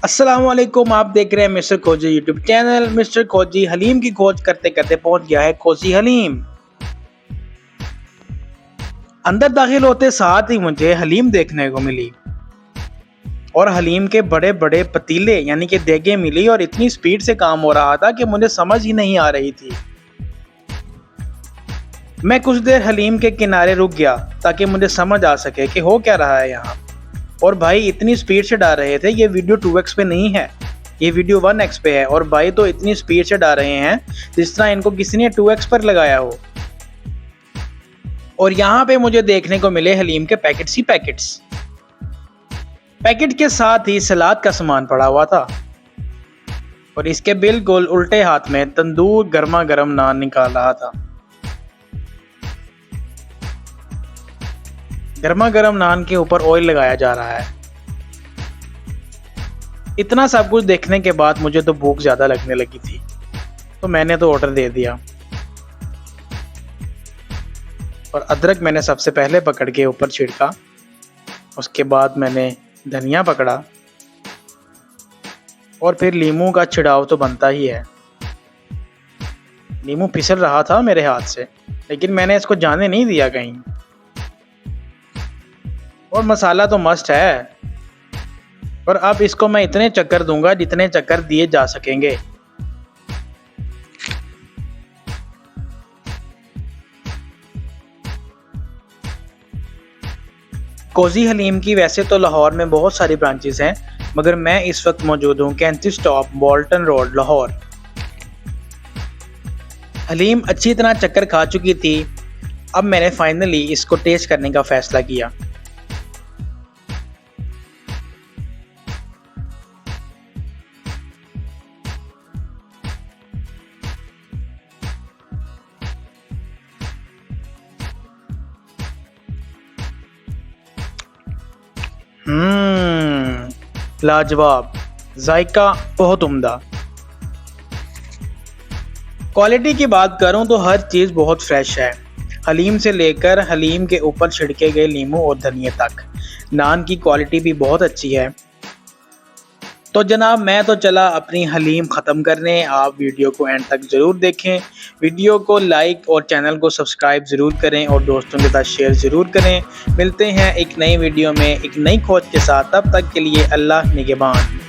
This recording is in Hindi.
अस्सलामुअलैकुम। आप देख रहे हैं मिस्टर खोजी यूट्यूब चैनल। मिस्टर खोजी हलीम की खोज करते करते पहुंच गया है कोसी हलीम। अंदर दाखिल होते साथ ही मुझे हलीम देखने को मिली और हलीम के बड़े बड़े पतीले यानी कि देगे मिली और इतनी स्पीड से काम हो रहा था कि मुझे समझ ही नहीं आ रही थी। मैं कुछ देर हलीम के किनारे रुक गया ताकि मुझे समझ आ सके कि हो क्या रहा है यहाँ। और भाई इतनी स्पीड से डाल रहे थे, ये वीडियो 2x पे नहीं है, ये वीडियो 1x पे है। और भाई तो इतनी स्पीड से डाल रहे हैं जिस तरह इनको किसी ने 2x पर लगाया हो। और यहाँ पे मुझे देखने को मिले हलीम के पैकेट्स ही पैकेट्स। पैकेट के साथ ही सलाद का सामान पड़ा हुआ था और इसके बिल्कुल उल्टे हाथ में तंदूर गर्मा गर्म नान निकाल रहा था। गर्मा गर्म नान के ऊपर ऑयल लगाया जा रहा है। इतना सब कुछ देखने के बाद मुझे तो भूख ज्यादा लगने लगी थी, तो मैंने तो ऑर्डर दे दिया। और अदरक मैंने सबसे पहले पकड़ के ऊपर छिड़का, उसके बाद मैंने धनिया पकड़ा और फिर लीमू का छिड़ाव तो बनता ही है। लीमू फिसल रहा था मेरे हाथ से, लेकिन मैंने इसको जाने नहीं दिया कहीं। और मसाला तो मस्त है। और अब इसको मैं इतने चक्कर दूंगा जितने चक्कर दिए जा सकेंगे। कोजी हलीम की वैसे तो लाहौर में बहुत सारी ब्रांचेस हैं, मगर मैं इस वक्त मौजूद हूँ कैंती स्टॉप, बोल्टन रोड, लाहौर। हलीम अच्छी तरह चक्कर खा चुकी थी। अब मैंने फाइनली इसको टेस्ट करने का फैसला किया। लाजवाब, जायका बहुत उम्दा। क्वालिटी की बात करूं तो हर चीज़ बहुत फ्रेश है, हलीम से लेकर हलीम के ऊपर छिड़के गए नींबू और धनिया तक। नान की क्वालिटी भी बहुत अच्छी है। तो जनाब मैं तो चला अपनी हलीम ख़त्म करने। आप वीडियो को एंड तक ज़रूर देखें, वीडियो को लाइक और चैनल को सब्सक्राइब ज़रूर करें और दोस्तों के साथ शेयर ज़रूर करें। मिलते हैं एक नई वीडियो में एक नई खोज के साथ, तब तक के लिए अल्लाह निगहबान।